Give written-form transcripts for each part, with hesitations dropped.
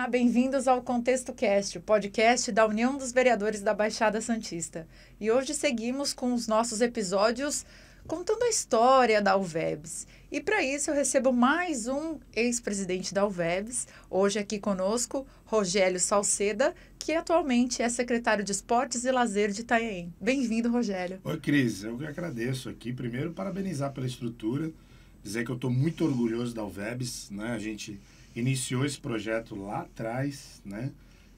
bem-vindos ao Contexto Cast, o podcast da União dos Vereadores da Baixada Santista. E hoje seguimos com os nossos episódios contando a história da UVEBS. E para isso eu recebo mais um ex-presidente da UVEBS, hoje aqui conosco, Rogélio Salceda, que atualmente é secretário de Esportes e Lazer de Itanhaém. Bem-vindo, Rogélio. Oi, Cris, eu que agradeço aqui. Primeiro, parabenizar pela estrutura, dizer que eu estou muito orgulhoso da UVEBS, né? A gente iniciou esse projeto lá atrás, né?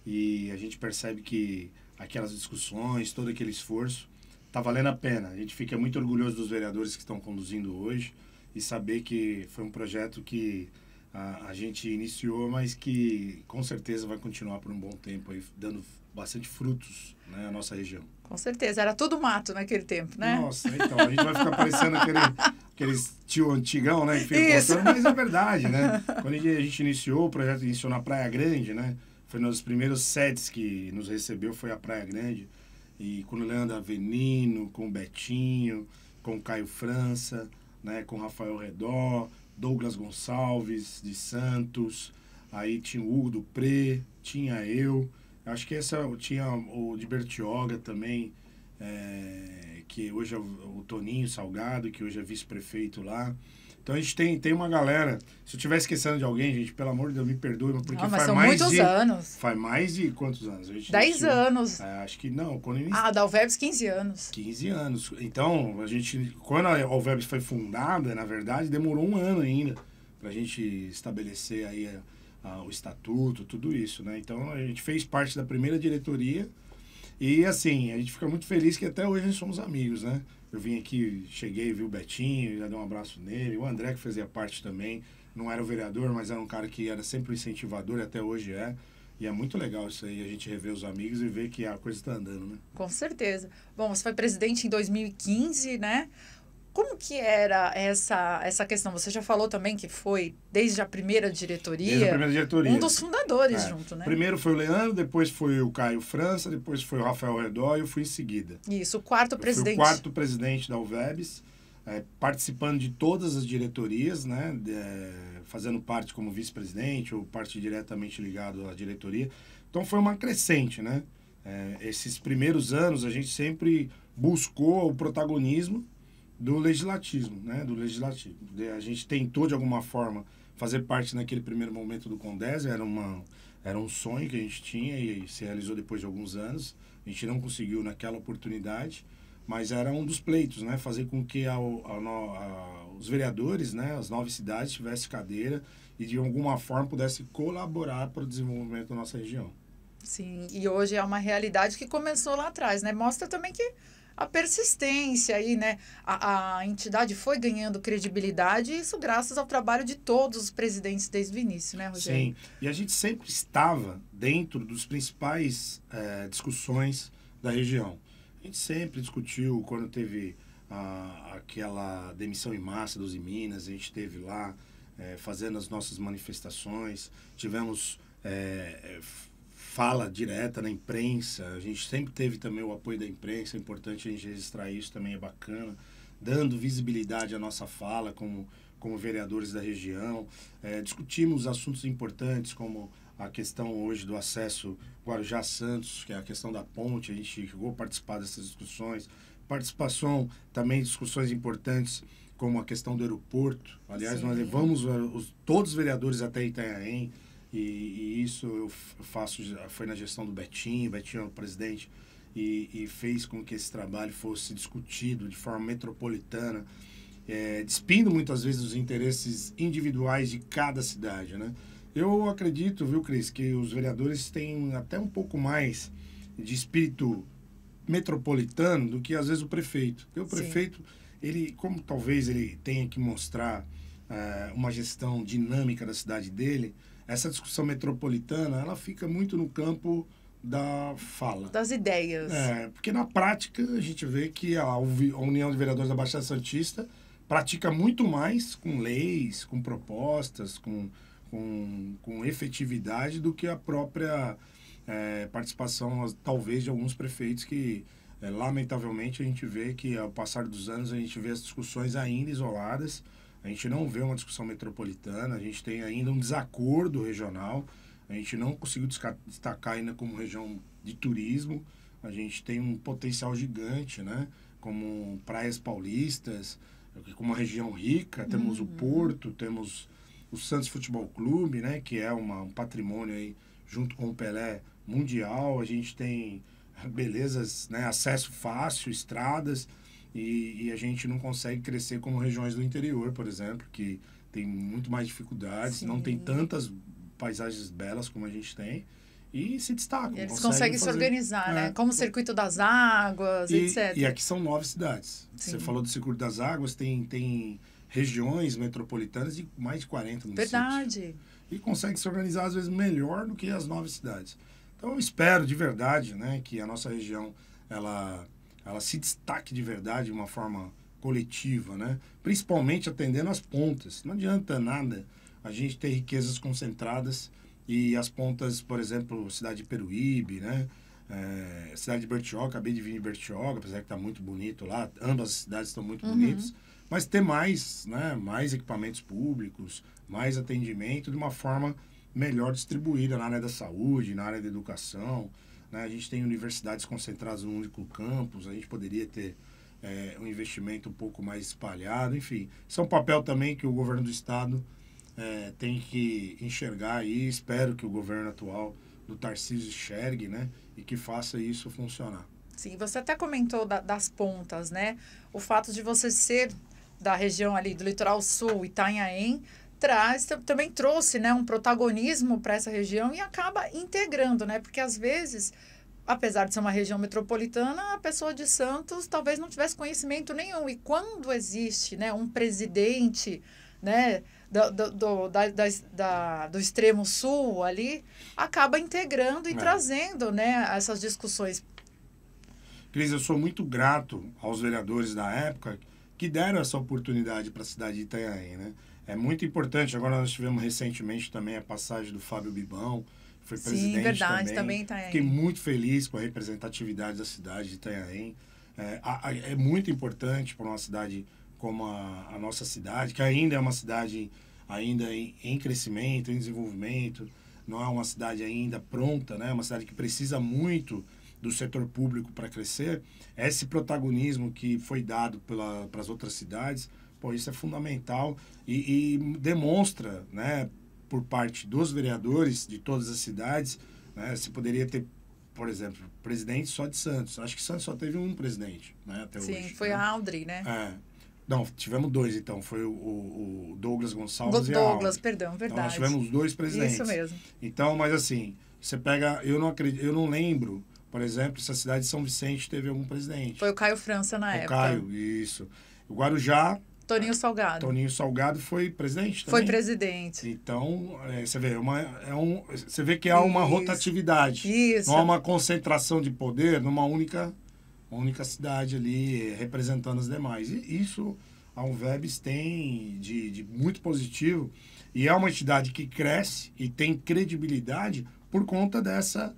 E a gente percebe que aquelas discussões, todo aquele esforço, está valendo a pena. A gente fica muito orgulhoso dos vereadores que estão conduzindo hoje e saber que foi um projeto que a gente iniciou, mas que com certeza vai continuar por um bom tempo, aí, dando bastante frutos, né, à nossa região. Com certeza, era tudo mato naquele tempo, né? Nossa, então, a gente vai ficar parecendo aqueles tio antigão, né, que fica contando, mas é verdade, né? Quando a gente iniciou, o projeto iniciou na Praia Grande, né? Foi um dos primeiros sedes que nos recebeu, foi a Praia Grande. E com o Leandro Avelino, com o Betinho, com o Caio França, né, com o Rafael Redó, Douglas Gonçalves de Santos, aí tinha o Hugo Dupré, tinha eu, acho que tinha o de Bertioga também, que hoje é o Toninho Salgado, que hoje é vice-prefeito lá. Então a gente tem uma galera. Se eu estiver esquecendo de alguém, gente, pelo amor de Deus, me perdoe, porque mas são muitos anos. Faz mais de quantos anos? 10 anos. Acho que não. Da UVEBS, 15 anos. 15 anos. Então, quando a UVEBS foi fundada, na verdade, demorou um ano ainda para a gente estabelecer aí o estatuto, tudo isso, né? Então, a gente fez parte da primeira diretoria e, assim, a gente fica muito feliz que até hoje nós somos amigos, né? Eu vim aqui, cheguei, vi o Betinho, já dei um abraço nele. O André, que fazia parte também, não era o vereador, mas era um cara que era sempre o incentivador e até hoje é. E é muito legal isso aí, a gente rever os amigos e ver que a coisa está andando, né? Com certeza. Bom, você foi presidente em 2015, né? Como que era essa questão? Você já falou também que foi desde a primeira diretoria. Desde a primeira diretoria. Um dos fundadores junto, né? Primeiro foi o Leandro, depois foi o Caio França, depois foi o Rafael Redó e eu fui em seguida. Isso, o quarto presidente. Fui o quarto presidente da UVEBS, participando de todas as diretorias, né? Fazendo parte como vice-presidente ou parte diretamente ligado à diretoria. Então foi uma crescente, né? Esses primeiros anos a gente sempre buscou o protagonismo do legislativo, né? A gente tentou, de alguma forma, fazer parte naquele primeiro momento do Condés, era um sonho que a gente tinha e se realizou depois de alguns anos. A gente não conseguiu naquela oportunidade, mas era um dos pleitos, né? Fazer com que os vereadores, né? As 9 cidades tivessem cadeira e, de alguma forma, pudessem colaborar para o desenvolvimento da nossa região. Sim, e hoje é uma realidade que começou lá atrás, né? Mostra também que a persistência aí, né? A entidade foi ganhando credibilidade, isso graças ao trabalho de todos os presidentes desde o início, né, Rogério? Sim, e a gente sempre estava dentro dos principais discussões da região. A gente sempre discutiu quando teve aquela demissão em massa dos Minas, a gente esteve lá fazendo as nossas manifestações, tivemos fala direta na imprensa, a gente sempre teve também o apoio da imprensa, é importante a gente registrar isso, também é bacana, dando visibilidade à nossa fala como vereadores da região. Discutimos assuntos importantes como a questão hoje do acesso Guarujá-Santos, que é a questão da ponte, a gente chegou a participar dessas discussões, participação também de discussões importantes como a questão do aeroporto. Aliás, Sim. Nós levamos todos os vereadores até Itanhaém, e isso eu faço, foi na gestão do Betinho era o presidente, e fez com que esse trabalho fosse discutido de forma metropolitana, despindo muitas vezes os interesses individuais de cada cidade, né? Eu acredito, viu, Cris, que os vereadores têm até um pouco mais de espírito metropolitano do que às vezes o prefeito. Porque o prefeito, como talvez ele tenha que mostrar uma gestão dinâmica da cidade dele, essa discussão metropolitana, ela fica muito no campo da fala. Das ideias. Porque na prática a gente vê que a União de Vereadores da Baixada Santista pratica muito mais com leis, com propostas, com efetividade do que a própria participação, talvez, de alguns prefeitos que, lamentavelmente, a gente vê que, ao passar dos anos, a gente vê as discussões ainda isoladas. A gente não vê uma discussão metropolitana, a gente tem ainda um desacordo regional. A gente não conseguiu destacar ainda como região de turismo. A gente tem um potencial gigante, né? Como praias paulistas, como uma região rica. Temos o Porto, temos o Santos Futebol Clube, né? Que é um patrimônio aí, junto com o Pelé, mundial. A gente tem belezas, né? Acesso fácil, estradas. E a gente não consegue crescer como regiões do interior, por exemplo, que tem muito mais dificuldades, Sim. não tem tantas paisagens belas como a gente tem, e se destacam. E eles conseguem se organizar, né? Como o Circuito das Águas, etc. E aqui são 9 cidades. Sim. Você falou do Circuito das Águas, tem regiões metropolitanas de mais de 40 municípios. Verdade. E consegue se organizar, às vezes, melhor do que as 9 cidades. Então, eu espero, de verdade, né, que a nossa região, ela se destaque de verdade de uma forma coletiva, né? Principalmente atendendo as pontas. Não adianta nada a gente ter riquezas concentradas e as pontas, por exemplo, cidade de Peruíbe, né? Cidade de Bertioga, acabei de vir de Bertioga, apesar que está muito bonito lá, ambas as cidades estão muito bonitas, mas ter mais, né? Mais equipamentos públicos, mais atendimento de uma forma melhor distribuída na área da saúde, na área da educação, né? A gente tem universidades concentradas num único campus, a gente poderia ter um investimento um pouco mais espalhado, enfim. Isso é um papel também que o governo do estado tem que enxergar e espero que o governo atual do Tarcísio enxergue, né? E que faça isso funcionar. Sim, você até comentou das pontas, né? O fato de você ser da região ali do Litoral Sul, Itanhaém, também trouxe, né, um protagonismo para essa região e acaba integrando, né? Porque às vezes, apesar de ser uma região metropolitana, a pessoa de Santos talvez não tivesse conhecimento nenhum. E quando existe, né, um presidente, né, do extremo sul ali, acaba integrando e trazendo, né, essas discussões. Cris, eu sou muito grato aos vereadores da época que deram essa oportunidade para a cidade de Itanhaém, né? É muito importante. Agora nós tivemos recentemente também a passagem do Fábio Bibão, que foi presidente. Sim, verdade, também Itanhaém. Fiquei muito feliz com a representatividade da cidade de Itanhaém. É muito importante para uma cidade como a nossa cidade, que ainda é uma cidade ainda em crescimento, em desenvolvimento, não é uma cidade ainda pronta, né? É uma cidade que precisa muito do setor público para crescer. Esse protagonismo que foi dado para as outras cidades, pô, isso é fundamental e demonstra, né, por parte dos vereadores de todas as cidades, né, se poderia ter, por exemplo, presidente só de Santos. Acho que Santos só teve um presidente, né, até hoje. Sim, foi né? a Aldri, né? Não, tivemos 2, então. Foi o Douglas Gonçalves e a Douglas, Aldri. perdão, verdade. Então, nós tivemos 2 presidentes. Isso mesmo. Então, mas assim, você pega... Eu não lembro, por exemplo, se a cidade de São Vicente teve algum presidente. Foi o Caio França na época. O Caio, isso. O Guarujá... Toninho Salgado. Toninho Salgado foi presidente também. Foi presidente. Então, você vê, você vê que há uma rotatividade. Isso. Não há uma concentração de poder numa única cidade ali, representando as demais. E isso a Unvebs tem de muito positivo. E é uma entidade que cresce e tem credibilidade por conta dessa,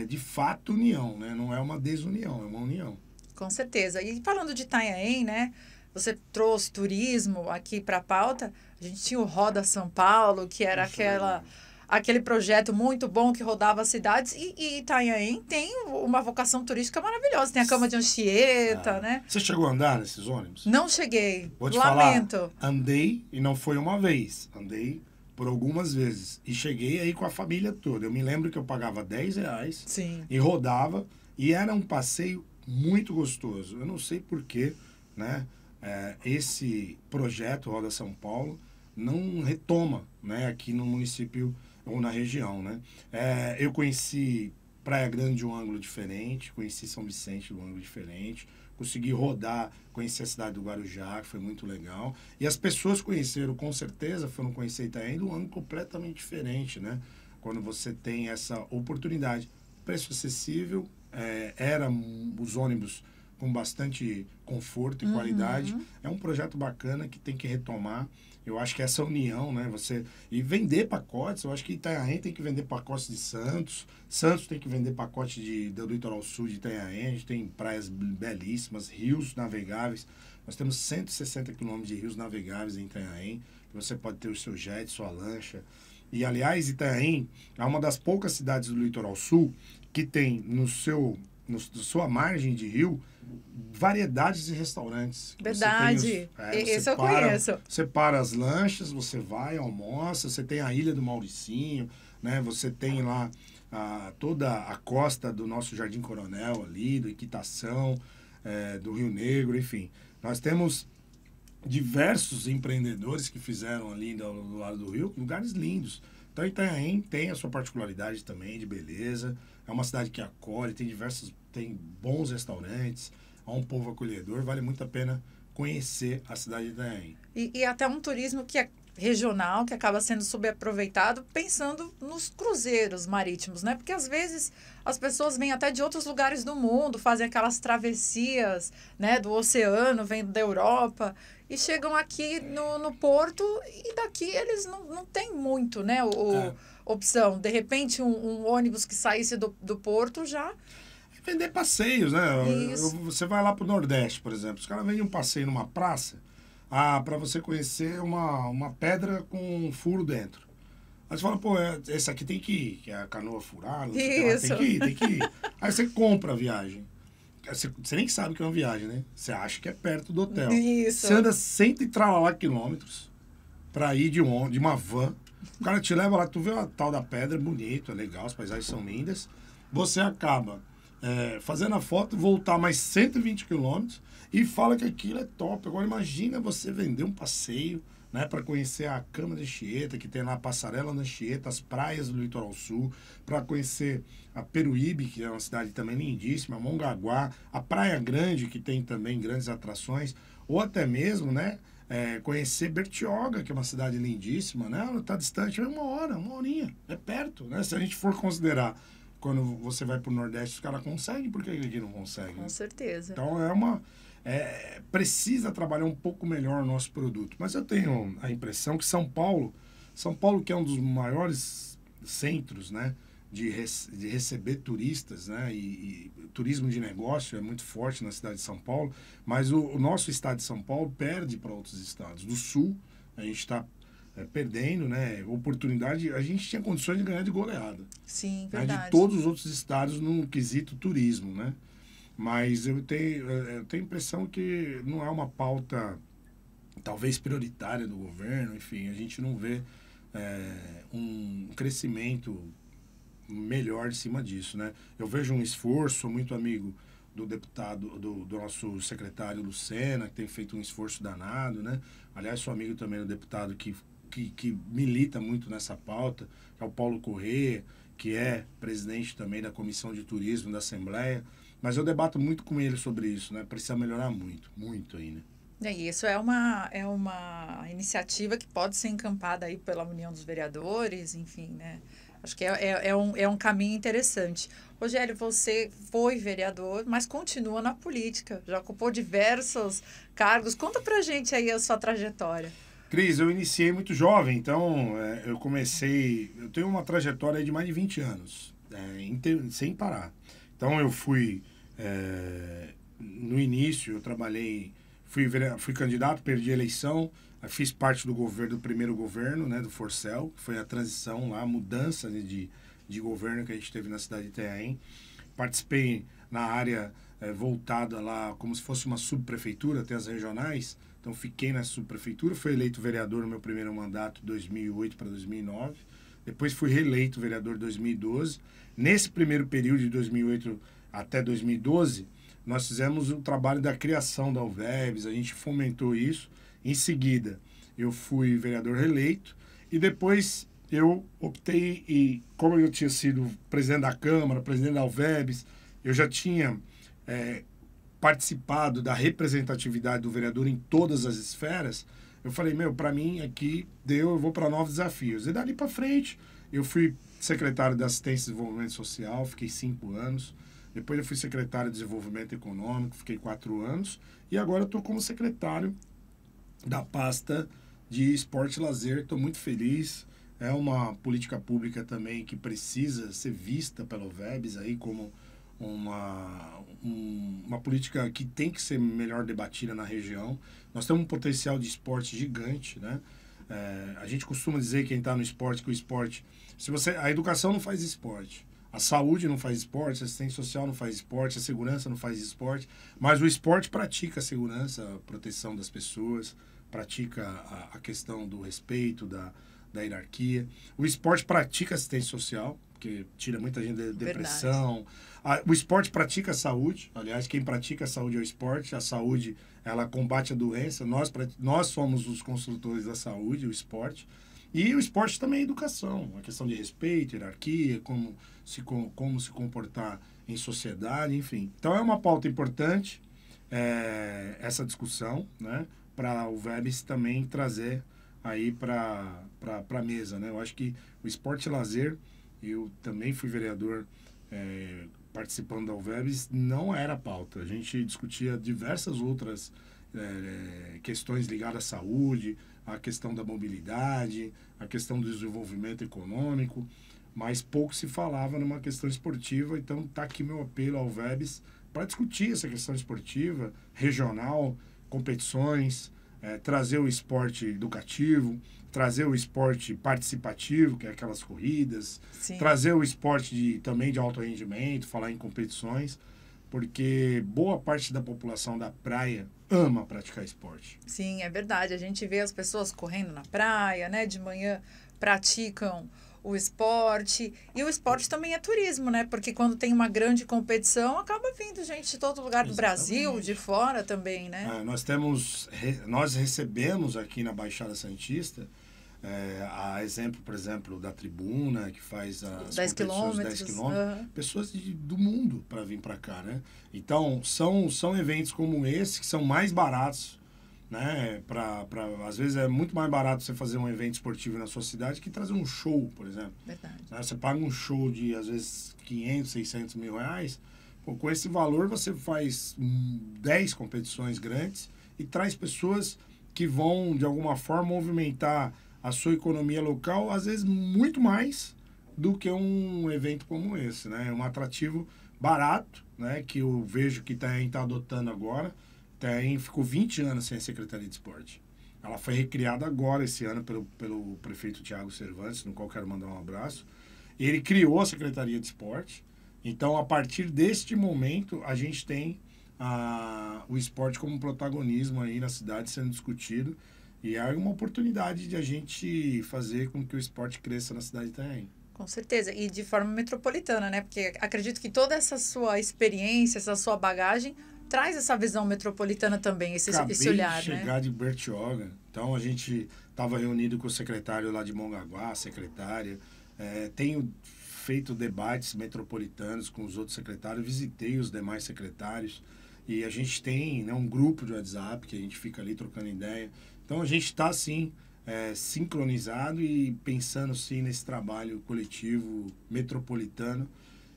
de fato, união. Né? Não é uma desunião, é uma união. Com certeza. E falando de Itanhaém, né? Você trouxe turismo aqui para a pauta. A gente tinha o Roda São Paulo, que era aquele projeto muito bom que rodava as cidades. E Itanhaém tem uma vocação turística maravilhosa. Tem a Cama de Anchieta, né? Você chegou a andar nesses ônibus? Não cheguei. Vou te Lamento. falar, andei e não foi uma vez. Andei por algumas vezes. E cheguei aí com a família toda. Eu me lembro que eu pagava R$10 Sim. e rodava. E era um passeio muito gostoso. Eu não sei porquê, né? Esse projeto Roda São Paulo não retoma, né, aqui no município ou na região, né? Eu conheci Praia Grande de um ângulo diferente, conheci São Vicente de um ângulo diferente, consegui rodar, conhecer a cidade do Guarujá, que foi muito legal. E as pessoas conheceram, com certeza, foram conhecer Itanhaém de um ângulo completamente diferente, né? Quando você tem essa oportunidade. Preço acessível, os ônibus com bastante conforto e qualidade. É um projeto bacana que tem que retomar. Eu acho que essa união, né? E vender pacotes, eu acho que Itanhaém tem que vender pacotes de Santos, Santos tem que vender pacote do Litoral Sul de Itanhaém, a gente tem praias belíssimas, rios navegáveis. Nós temos 160 quilômetros de rios navegáveis em Itanhaém, que você pode ter o seu jet, sua lancha, E, aliás, Itanhaém é uma das poucas cidades do litoral sul que tem sua margem de rio variedades de restaurantes. Verdade. Esse eu conheço. Você para as lanchas, você vai, almoça, você tem a Ilha do Mauricinho, né? Você tem lá toda a costa do nosso Jardim Coronel ali, do Equitação, do Rio Negro, enfim. Nós temos diversos empreendedores que fizeram ali do lado do rio, lugares lindos. Então, Itanhaém tem a sua particularidade também de beleza. É uma cidade que acolhe, tem bons restaurantes, há um povo acolhedor. Vale muito a pena conhecer a cidade de Itanhaém. E até um turismo que é regional, que acaba sendo subaproveitado, pensando nos cruzeiros marítimos, né? Porque às vezes as pessoas vêm até de outros lugares do mundo, fazem aquelas travessias, né, do oceano, vêm da Europa e chegam aqui no porto e daqui eles não têm muito, né, opção. De repente, um ônibus que saísse do porto já... Vender passeios, né? Isso. Você vai lá pro Nordeste, por exemplo. Os caras vendem um passeio numa praça para você conhecer uma pedra com um furo dentro. Aí você fala, pô, esse aqui tem que ir, que é a canoa furada, Isso. tem que ir. Aí você compra a viagem. Você nem sabe que é uma viagem, né? Você acha que é perto do hotel. Isso. Você anda 100 e tralala quilômetros para ir de uma van. O cara te leva lá, tu vê a tal da pedra, bonito, é legal, as paisagens são lindas. Você acaba fazendo a foto, voltar mais 120 quilômetros e fala que aquilo é top. Agora imagina você vender um passeio, né, para conhecer a Cama de Anchieta, que tem lá a Passarela da Anchieta, as praias do litoral sul, para conhecer a Peruíbe, que é uma cidade também lindíssima, Mongaguá, a Praia Grande, que tem também grandes atrações, ou até mesmo, né, conhecer Bertioga, que é uma cidade lindíssima, né, ela está distante, é uma horinha, é perto, né, se a gente for considerar quando você vai para o Nordeste, os caras conseguem, por que aqui não consegue? Com certeza. Então, precisa trabalhar um pouco melhor o nosso produto. Mas eu tenho a impressão que São Paulo, que é um dos maiores centros, né, de receber turistas, né, e turismo de negócio é muito forte na cidade de São Paulo, mas o nosso estado de São Paulo perde para outros estados. Do Sul, a gente está perdendo, né, oportunidade. A gente tinha condições de ganhar de goleada. Sim, Né, verdade. de todos os outros estados no quesito turismo, né? Mas eu tenho a impressão que não é uma pauta talvez prioritária do governo, enfim, a gente não vê um crescimento melhor em cima disso, né? Eu vejo um esforço, sou muito amigo do deputado, do nosso secretário Lucena, que tem feito um esforço danado, né? Aliás, sou amigo também do deputado que milita muito nessa pauta, que é o Paulo Corrêa, que é presidente também da Comissão de Turismo da Assembleia, mas eu debato muito com ele sobre isso, né? Precisa melhorar muito, muito ainda. E isso é uma iniciativa que pode ser encampada aí pela União dos Vereadores, enfim, né? Acho que é um caminho interessante. Rogério, você foi vereador, mas continua na política, já ocupou diversos cargos. Conta pra gente aí a sua trajetória. Cris, eu iniciei muito jovem, então eu tenho uma trajetória de mais de 20 anos, sem parar. Então eu fui, no início eu trabalhei, fui candidato, perdi a eleição, fiz parte do primeiro governo, né, do Forcel, que foi a transição lá, a mudança, né, de governo que a gente teve na cidade de Itanhaém. Participei na área voltada lá como se fosse uma subprefeitura, até as regionais. Então, fiquei na subprefeitura, fui eleito vereador no meu primeiro mandato, 2008 para 2009. Depois fui reeleito vereador em 2012. Nesse primeiro período, de 2008 até 2012, nós fizemos o trabalho da criação da UVEBS, a gente fomentou isso. Em seguida, eu fui vereador reeleito e depois eu optei, e como eu tinha sido presidente da Câmara, presidente da UVEBS, eu já tinha participado da representatividade do vereador em todas as esferas, eu falei, para mim aqui eu vou para novos desafios. E dali para frente, eu fui secretário de Assistência e Desenvolvimento Social, fiquei 5 anos. Depois eu fui secretário de Desenvolvimento Econômico, fiquei 4 anos. E agora eu estou como secretário da pasta de Esporte e Lazer, estou muito feliz. É uma política pública também que precisa ser vista pela UVEBS aí como uma política que tem que ser melhor debatida na região. Nós temos um potencial de esporte gigante, né? A gente costuma dizer, quem está no esporte, que o esporte... A educação não faz esporte. A saúde não faz esporte, a assistência social não faz esporte, a segurança não faz esporte, mas o esporte pratica a segurança, a proteção das pessoas, pratica a questão do respeito, da hierarquia. O esporte pratica assistência social, porque tira muita gente da depressão. O esporte pratica a saúde. Aliás, quem pratica a saúde é o esporte. A saúde, ela combate a doença. Nós somos os construtores da saúde, o esporte. E o esporte também é educação. A questão de respeito, hierarquia, como se comportar em sociedade, enfim. Então, é uma pauta importante essa discussão, né? Para o VEBS também trazer aí para a mesa, né? Eu acho que o esporte e lazer, eu também fui vereador participando da UVEBS, não era pauta. A gente discutia diversas outras questões ligadas à saúde, a questão da mobilidade, a questão do desenvolvimento econômico, mas pouco se falava numa questão esportiva. Então está aqui meu apelo ao VEBS para discutir essa questão esportiva, regional, competições, trazer o esporte educativo, trazer o esporte participativo, que é aquelas corridas, Sim. Trazer o esporte também de alto rendimento, falar em competições, porque boa parte da população da praia ama praticar esporte. Sim, é verdade. A gente vê as pessoas correndo na praia, né? De manhã praticam o esporte. E o esporte também é turismo, né? Porque quando tem uma grande competição, acaba vindo gente de todo lugar do Brasil, de fora também, né? Nós recebemos aqui na Baixada Santista, a exemplo, por exemplo, da Tribuna, que faz as 10 competições de 10 quilômetros, pessoas do mundo para vir para cá, né? Então, são eventos como esse que são mais baratos, né? Às vezes é muito mais barato você fazer um evento esportivo na sua cidade que trazer um show, por exemplo. Verdade. Você paga um show de, às vezes, 500, 600 mil reais. Pô, com esse valor, você faz 10 competições grandes e traz pessoas que vão, de alguma forma, movimentar a sua economia local, às vezes, muito mais do que um evento como esse, né? É um atrativo barato, né? Que eu vejo que está adotando agora. Ficou 20 anos sem a Secretaria de Esporte. Ela foi recriada agora, esse ano, pelo prefeito Tiago Cervantes, no qual quero mandar um abraço. Ele criou a Secretaria de Esporte. Então, a partir deste momento, a gente tem o esporte como protagonismo aí na cidade sendo discutido. E é uma oportunidade de a gente fazer com que o esporte cresça na cidade de Itanhaém. Com certeza. E de forma metropolitana, né? Porque acredito que toda essa sua experiência, essa sua bagagem, traz essa visão metropolitana também, esse olhar, de chegar, né? De Bertioga. Então, a gente estava reunido com o secretário lá de Mongaguá, a secretária. Tenho feito debates metropolitanos com os outros secretários, visitei os demais secretários. E a gente tem, né, um grupo de WhatsApp que a gente fica ali trocando ideia. Então, a gente está, sim, sincronizado e pensando, sim, nesse trabalho coletivo metropolitano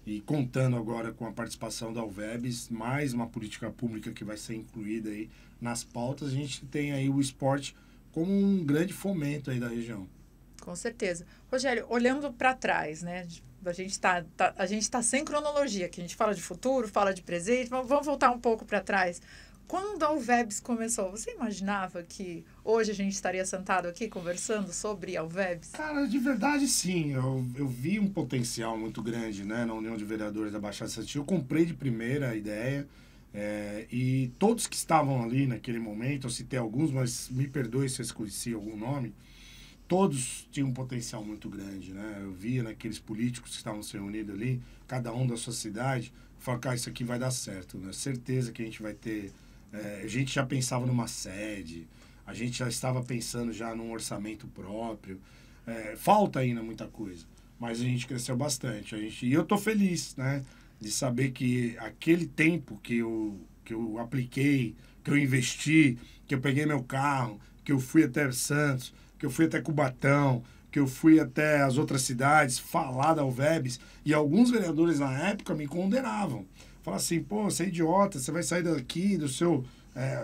e contando agora com a participação da UVEBS, mais uma política pública que vai ser incluída aí nas pautas. A gente tem aí o esporte como um grande fomento aí da região. Com certeza. Rogério, olhando para trás, né? A gente tá sem cronologia, que a gente fala de futuro, fala de presente, vamos voltar um pouco para trás. Quando a UVEBS começou, você imaginava que hoje a gente estaria sentado aqui conversando sobre a UVEBS? Cara, de verdade, sim. Eu vi um potencial muito grande, né, na União de Vereadores da Baixada Santista. Eu comprei de primeira a ideia e todos que estavam ali naquele momento, eu citei alguns, mas me perdoe se eu esqueci algum nome, todos tinham um potencial muito grande, né? Eu via naqueles políticos que estavam se reunindo ali, cada um da sua cidade, falar, cara, isso aqui vai dar certo, né? Certeza que a gente vai ter... a gente já pensava numa sede, a gente já estava pensando já num orçamento próprio. Falta ainda muita coisa, mas a gente cresceu bastante. E eu estou feliz, né, de saber que aquele tempo que eu apliquei, que eu investi, que eu peguei meu carro, que eu fui até Santos, que eu fui até Cubatão, que eu fui até as outras cidades falar da UVEBS, e alguns vereadores na época me condenavam. Falaram assim, pô, você é idiota, você vai sair daqui do seu...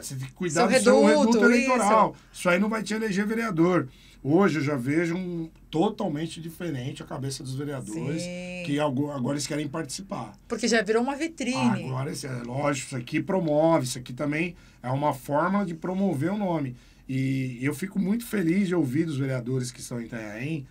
você tem que cuidar do seu reduto eleitoral. Isso aí não vai te eleger vereador. Hoje eu já vejo totalmente diferente a cabeça dos vereadores, sim, que agora eles querem participar. Porque já virou uma vitrine. Agora, lógico, isso aqui promove, isso aqui também é uma forma de promover o nome. E eu fico muito feliz de ouvir dos vereadores que estão em Itanhaém,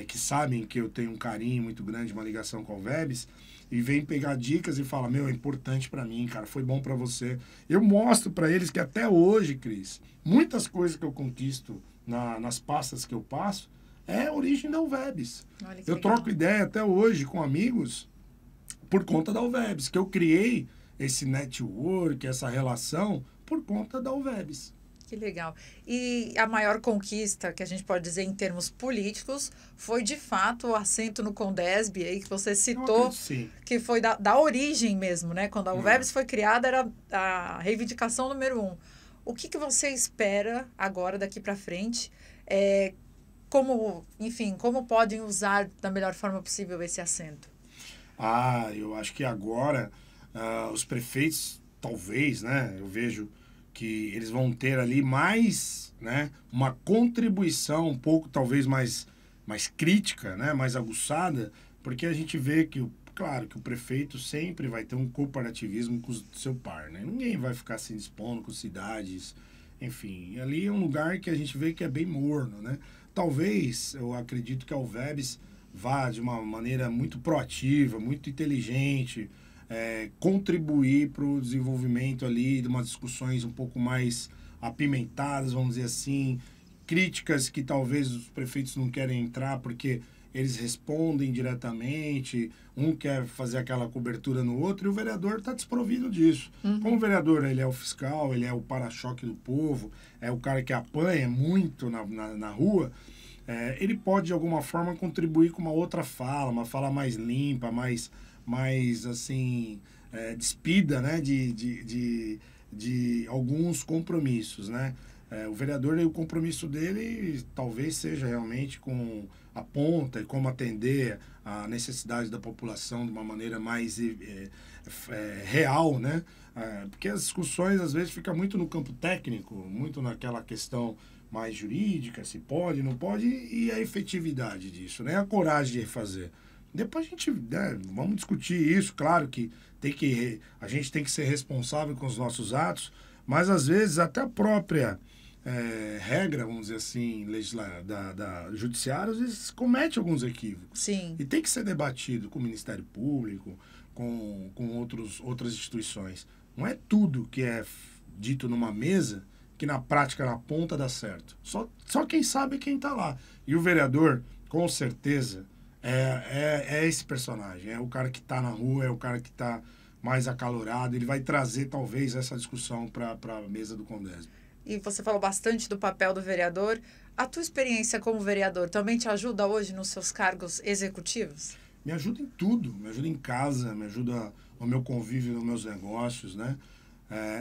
que sabem que eu tenho um carinho muito grande, uma ligação com o Vebs, e vem pegar dicas e fala, meu, é importante para mim, cara, foi bom para você. Eu mostro para eles que até hoje, Cris, muitas coisas que eu conquisto nas pastas que eu passo é a origem da UVEBS. Eu troco ideia até hoje com amigos por conta da UVEBS, que eu criei esse network, essa relação, por conta da UVEBS. Que legal. E a maior conquista, que a gente pode dizer em termos políticos, foi de fato o assento no Condesb, aí que você citou, que foi da origem mesmo, né? Quando a UVEBS foi criada, era a reivindicação número 1. O que você espera agora, daqui para frente? Como podem usar da melhor forma possível esse assento? Eu acho que agora os prefeitos, talvez, né? Eu vejo que eles vão ter ali mais, né, uma contribuição um pouco, talvez, mais crítica, né, mais aguçada, porque a gente vê que, claro, que o prefeito sempre vai ter um corporativismo com o seu par, né? Ninguém vai ficar se expondo com cidades, enfim. Ali é um lugar que a gente vê que é bem morno, né? Talvez, eu acredito que a UVEBS vá de uma maneira muito proativa, muito inteligente, contribuir para o desenvolvimento ali de umas discussões um pouco mais apimentadas, vamos dizer assim, críticas que talvez os prefeitos não querem entrar porque eles respondem diretamente, um quer fazer aquela cobertura no outro, e o vereador está desprovido disso. Como o vereador, ele é o fiscal, ele é o para-choque do povo, é o cara que apanha muito na rua, ele pode, de alguma forma, contribuir com uma outra fala, uma fala mais limpa, mais assim, despida, né, de alguns compromissos, né? O vereador, o compromisso dele talvez seja realmente com a ponta e como atender a necessidade da população de uma maneira mais real, né? Porque as discussões, às vezes, ficam muito no campo técnico, muito naquela questão mais jurídica, se pode, não pode, e a efetividade disso, né? A coragem de fazer. Depois a gente, vamos discutir isso, claro que a gente tem que ser responsável com os nossos atos, mas às vezes até a própria regra, vamos dizer assim, da judiciária, às vezes comete alguns equívocos. Sim. E tem que ser debatido com o Ministério Público, com outras instituições. Não é tudo que é dito numa mesa que na prática, na ponta, dá certo. Só quem sabe é quem está lá. E o vereador, com certeza, é esse personagem, é o cara que está na rua, é o cara que está mais acalorado, ele vai trazer talvez essa discussão para a mesa do Condesb. E você falou bastante do papel do vereador. A tua experiência como vereador também te ajuda hoje nos seus cargos executivos? Me ajuda em tudo, me ajuda em casa, me ajuda no meu convívio, nos meus negócios, né?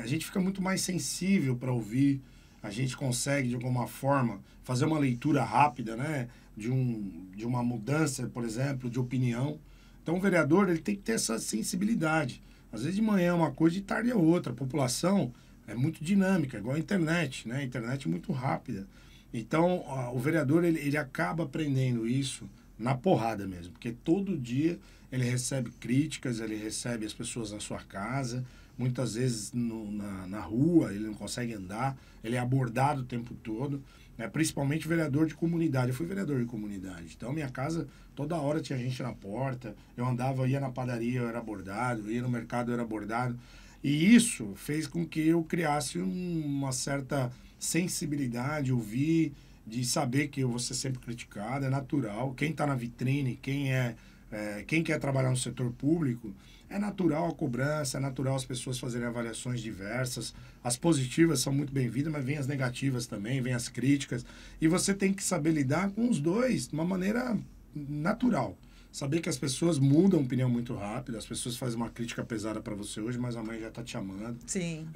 A gente fica muito mais sensível para ouvir, a gente consegue de alguma forma fazer uma leitura rápida, né? De uma mudança, por exemplo, de opinião. Então, o vereador ele tem que ter essa sensibilidade. Às vezes, de manhã é uma coisa, de tarde é outra. A população é muito dinâmica, igual a internet, né? A internet é muito rápida. Então, o vereador ele acaba aprendendo isso na porrada mesmo, porque todo dia ele recebe críticas, ele recebe as pessoas na sua casa, muitas vezes na rua, ele não consegue andar, ele é abordado o tempo todo, né? Principalmente vereador de comunidade. Eu fui vereador de comunidade, então minha casa toda hora tinha gente na porta, eu ia na padaria, eu era abordado, eu ia no mercado, eu era abordado, e isso fez com que eu criasse uma certa sensibilidade, ouvir, de saber que eu vou ser sempre criticado, é natural. Quem está na vitrine, quem quer trabalhar no setor público, é natural a cobrança, é natural as pessoas fazerem avaliações diversas. As positivas são muito bem-vindas, mas vem as negativas também, vem as críticas. E você tem que saber lidar com os dois de uma maneira natural. Saber que as pessoas mudam a opinião muito rápido, as pessoas fazem uma crítica pesada para você hoje, mas amanhã já está te amando. Sim.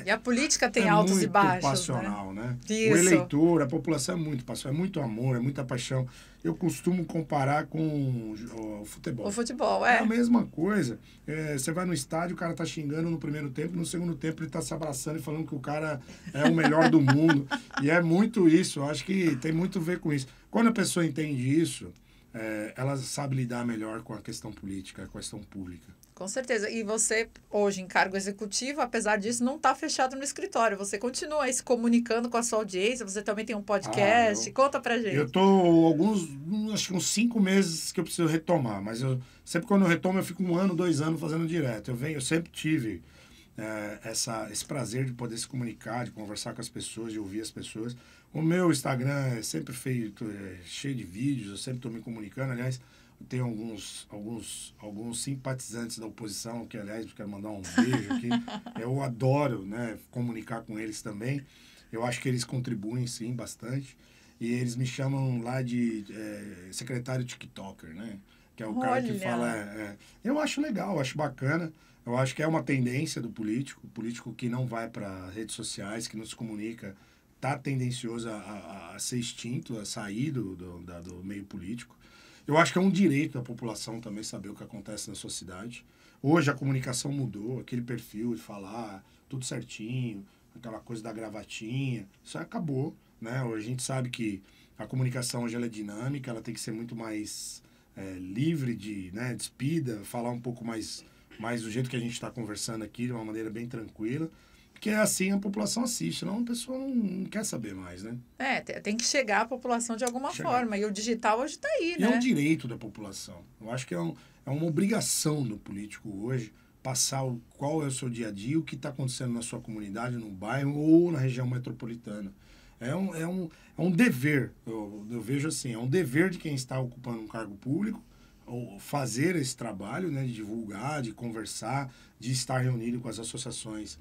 E a política tem altos e baixos. É muito passional, né? Isso. O eleitor, a população é muito passional, é muito amor, é muita paixão. Eu costumo comparar com o futebol. O futebol, É a mesma coisa. Você vai no estádio, o cara tá xingando no primeiro tempo, no segundo tempo ele tá se abraçando e falando que o cara é o melhor do mundo. E é muito isso, eu acho que tem muito a ver com isso. Quando a pessoa entende isso, ela sabe lidar melhor com a questão política, com a questão pública. Com certeza. E você, hoje, em cargo executivo, apesar disso, não está fechado no escritório. Você continua aí se comunicando com a sua audiência, você também tem um podcast. Conta pra gente. Eu tô acho que uns 5 meses que eu preciso retomar, mas sempre quando eu retomo, eu fico 1 ano, 2 anos fazendo direto. Eu sempre tive esse prazer de poder se comunicar, de conversar com as pessoas, de ouvir as pessoas. O meu Instagram é sempre feito, cheio de vídeos, eu sempre estou me comunicando. Aliás, eu tenho alguns simpatizantes da oposição, que, aliás, eu quero mandar um beijo aqui. Eu adoro, né, comunicar com eles também. Eu acho que eles contribuem, sim, bastante. E eles me chamam lá de secretário TikToker, né? Que é o cara que fala... eu acho legal, acho bacana. Eu acho que é uma tendência do político. O político que não vai para redes sociais, que não se comunica, está tendencioso a ser extinto, a sair do meio político. Eu acho que é um direito da população também saber o que acontece na sua cidade. Hoje a comunicação mudou, aquele perfil de falar tudo certinho, aquela coisa da gravatinha, isso acabou, né? Hoje a gente sabe que a comunicação hoje ela é dinâmica, ela tem que ser muito mais livre de, né, despida, falar um pouco mais do jeito que a gente está conversando aqui, de uma maneira bem tranquila. Porque assim a população assiste, senão a pessoa não quer saber mais, né? Tem que chegar à população de alguma forma. E o digital hoje está aí, né? É um direito da população. Eu acho que é uma obrigação do político hoje passar qual é o seu dia a dia, o que está acontecendo na sua comunidade, no bairro ou na região metropolitana. É um dever, eu vejo assim, é um dever de quem está ocupando um cargo público ou fazer esse trabalho, né, de divulgar, de conversar, de estar reunido com as associações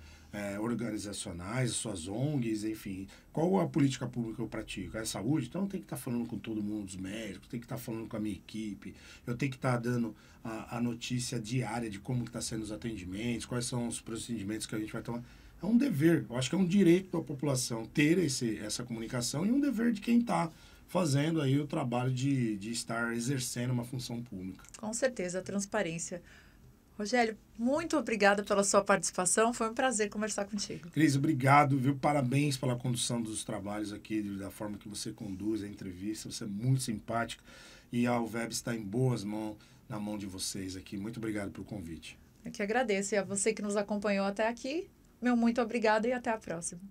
organizacionais, suas ONGs, enfim. Qual a política pública que eu pratico? É saúde? Então eu tenho que estar falando com todo mundo, os médicos, tenho que estar falando com a minha equipe, eu tenho que estar dando a notícia diária de como estão sendo os atendimentos, quais são os procedimentos que a gente vai tomar. É um dever, eu acho que é um direito da população ter essa comunicação e um dever de quem está fazendo aí o trabalho de estar exercendo uma função pública. Com certeza, a transparência. Rogério, muito obrigada pela sua participação. Foi um prazer conversar contigo. Cris, obrigado, viu? Parabéns pela condução dos trabalhos aqui, da forma que você conduz a entrevista. Você é muito simpática e a Alveb está em boas mãos, na mão de vocês aqui. Muito obrigado pelo convite. Eu que agradeço. E a você que nos acompanhou até aqui, meu muito obrigada e até a próxima.